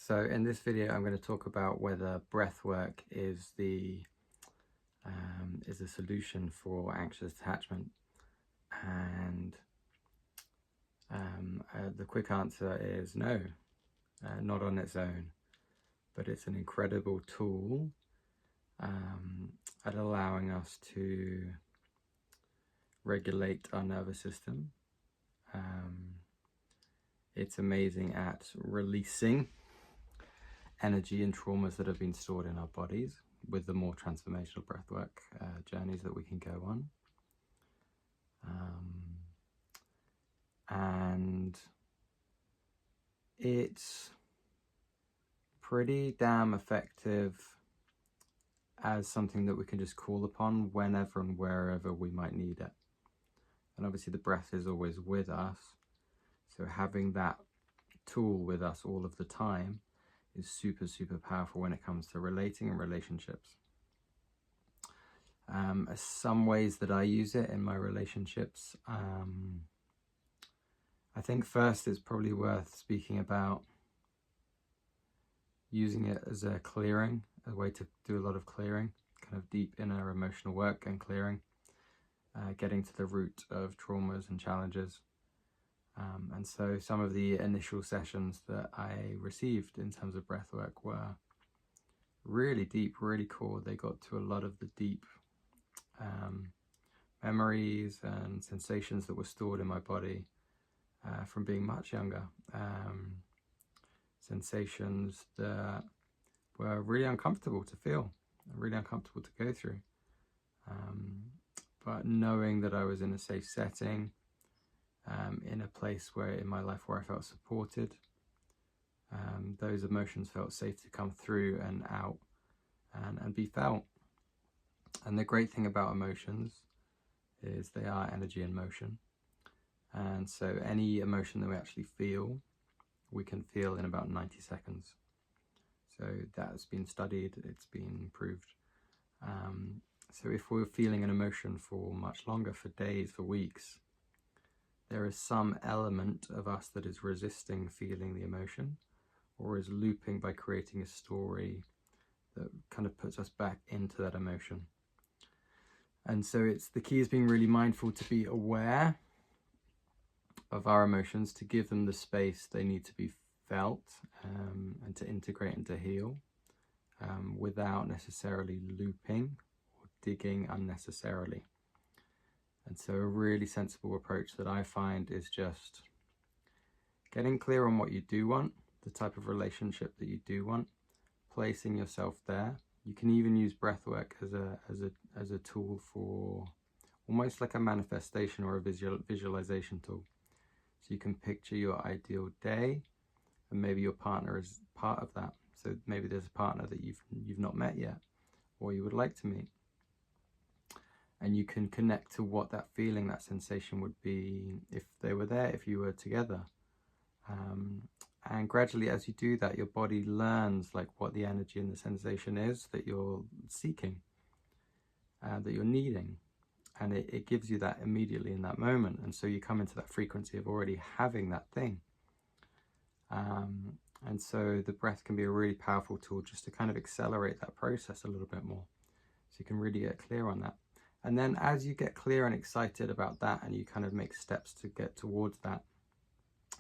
So in this video, I'm going to talk about whether breathwork is a solution for anxious attachment. And the quick answer is no, not on its own, but it's an incredible tool at allowing us to regulate our nervous system. It's amazing at releasing energy and traumas that have been stored in our bodies with the more transformational breathwork journeys that we can go on. And it's pretty damn effective as something that we can just call upon whenever and wherever we might need it. And obviously the breath is always with us, so having that tool with us all of the time is super, super powerful when it comes to relating and relationships. Some ways that I use it in my relationships, I think first it's probably worth speaking about using it as a clearing, a way to do a lot of clearing, kind of deep inner emotional work and clearing, getting to the root of traumas and challenges. And so some of the initial sessions that I received in terms of breathwork were really deep, really core. They got to a lot of the deep memories and sensations that were stored in my body from being much younger. Sensations that were really uncomfortable to feel, really uncomfortable to go through. But knowing that I was in a safe setting, in a place where in my life where I felt supported, those emotions felt safe to come through and out and be felt. And the great thing about emotions is they are energy in motion. And so any emotion that we actually feel, we can feel in about 90 seconds. So that's been studied, it's been proved. So if we're feeling an emotion for much longer, for days, for weeks, there is some element of us that is resisting feeling the emotion or is looping by creating a story that kind of puts us back into that emotion. And so the key is being really mindful to be aware of our emotions, to give them the space they need to be felt, and to integrate and to heal, without necessarily looping or digging unnecessarily. And so a really sensible approach that I find is just getting clear on what you do want, the type of relationship that you do want, placing yourself there. You can even use breathwork as a tool for almost like a manifestation or a visualization tool. So you can picture your ideal day, and maybe your partner is part of that. So maybe there's a partner that you've not met yet, or you would like to meet. And you can connect to what that feeling, that sensation would be if they were there, if you were together. And gradually, as you do that, your body learns like what the energy and the sensation is that you're seeking, that you're needing. And it gives you that immediately in that moment. And so you come into that frequency of already having that thing. And so the breath can be a really powerful tool just to kind of accelerate that process a little bit more. So you can really get clear on that. And then as you get clear and excited about that and you kind of make steps to get towards that,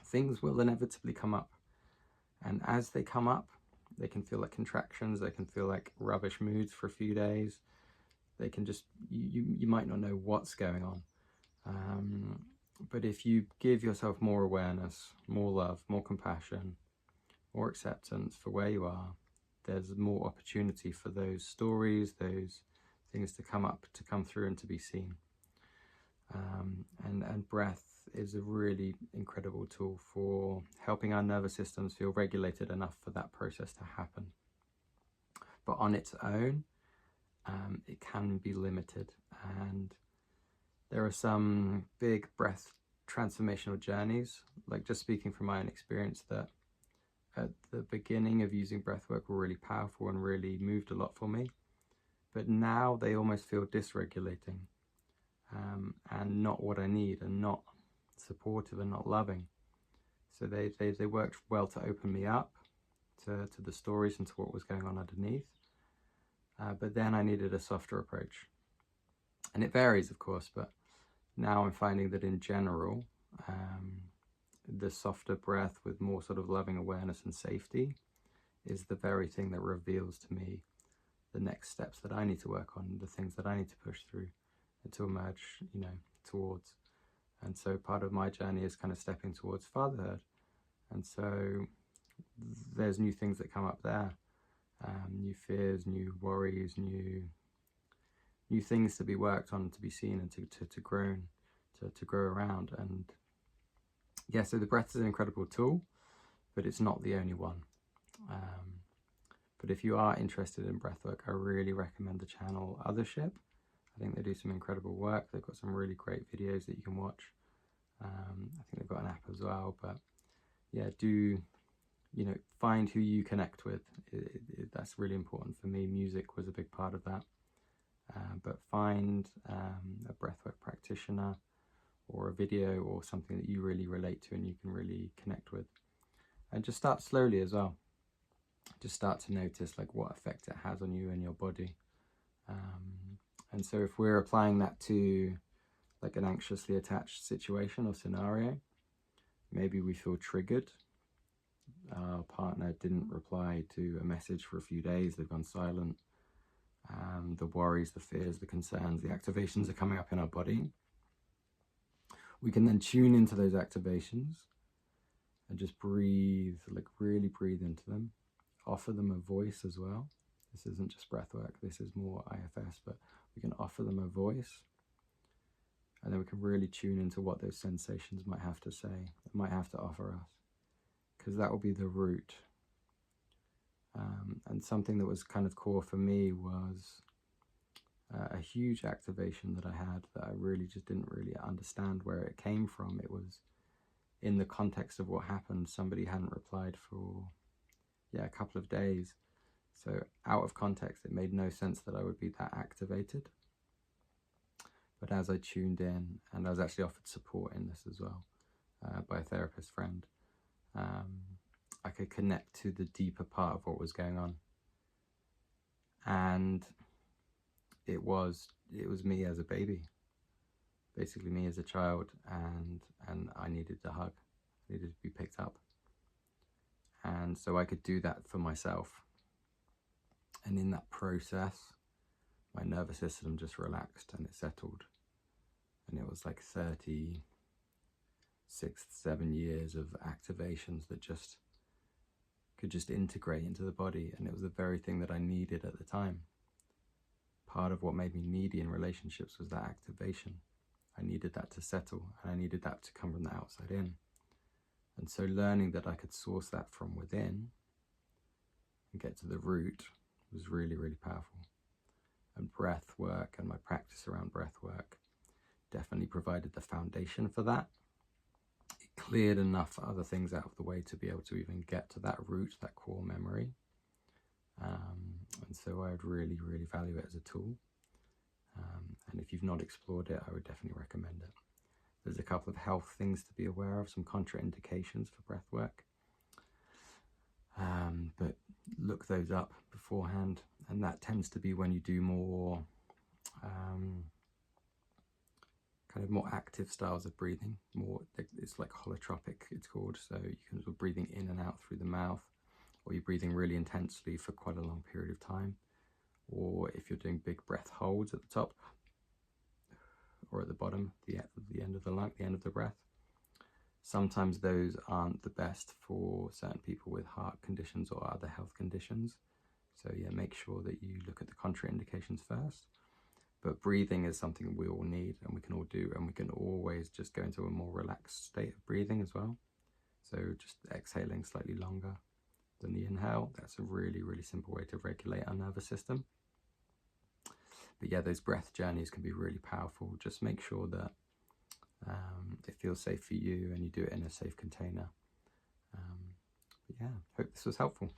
things will inevitably come up. And as they come up, they can feel like contractions, they can feel like rubbish moods for a few days. They can just, you might not know what's going on. But if you give yourself more awareness, more love, more compassion, more acceptance for where you are, there's more opportunity for those stories, those things to come up, to come through and to be seen. And breath is a really incredible tool for helping our nervous systems feel regulated enough for that process to happen. But on its own, it can be limited, and there are some big breath transformational journeys, like just speaking from my own experience, that at the beginning of using breathwork were really powerful and really moved a lot for me, but now they almost feel dysregulating, and not what I need, and not supportive and not loving. So they worked well to open me up to the stories and to what was going on underneath. But then I needed a softer approach. And it varies, of course, but now I'm finding that in general, the softer breath with more sort of loving awareness and safety is the very thing that reveals to me the next steps that I need to work on, the things that I need to push through and to emerge, towards. And so part of my journey is kind of stepping towards fatherhood. And so there's new things that come up there, new fears, new worries, new things to be worked on, to be seen, and to grow, to grow around. And yeah, so the breath is an incredible tool, but it's not the only one. But if you are interested in breathwork, I really recommend the channel Othership. I think they do some incredible work. They've got some really great videos that you can watch. I think they've got an app as well. But yeah, do find who you connect with. That's really important for me. Music was a big part of that. But find a breathwork practitioner or a video or something that you really relate to and you can really connect with. And just start slowly as well. Just start to notice like what effect it has on you and your body. And so if we're applying that to like an anxiously attached situation or scenario, maybe we feel triggered. Our partner didn't reply to a message for a few days, they've gone silent. The worries, the fears, the concerns, the activations are coming up in our body. We can then tune into those activations and just breathe, like really breathe into them. Offer them a voice as well. This isn't just breath work, this is more IFS, but we can offer them a voice. And then we can really tune into what those sensations might have to say, might have to offer us. Because that will be the root. And something that was kind of core for me was a huge activation that I had that I really just didn't really understand where it came from. It was in the context of what happened. Somebody hadn't replied for a couple of days. So out of context, it made no sense that I would be that activated. But as I tuned in, and I was actually offered support in this as well by a therapist friend, I could connect to the deeper part of what was going on. And it was me as a baby, basically me as a child, and I needed a hug, I needed to be picked up. And so I could do that for myself. And in that process, my nervous system just relaxed and it settled. And it was like 36, 7 years of activations that could just integrate into the body. And it was the very thing that I needed at the time. Part of what made me needy in relationships was that activation. I needed that to settle, and I needed that to come from the outside in. And so learning that I could source that from within and get to the root was really, really powerful. And breath work and my practice around breath work definitely provided the foundation for that. It cleared enough other things out of the way to be able to even get to that root, that core memory. And so I would really, really value it as a tool. And if you've not explored it, I would definitely recommend it. There's a couple of health things to be aware of, some contraindications for breath work. But look those up beforehand. And that tends to be when you do more kind of more active styles of breathing. It's like holotropic, it's called. So you can sort of breathing in and out through the mouth, or you're breathing really intensely for quite a long period of time. Or if you're doing big breath holds at the top or at the bottom, the end of the lung, the end of the breath. Sometimes those aren't the best for certain people with heart conditions or other health conditions. So yeah, make sure that you look at the contraindications first. But breathing is something we all need and we can all do, and we can always just go into a more relaxed state of breathing as well. So just exhaling slightly longer than the inhale. That's a really, really simple way to regulate our nervous system. But yeah, those breath journeys can be really powerful. Just make sure that it feels safe for you and you do it in a safe container. But yeah, hope this was helpful.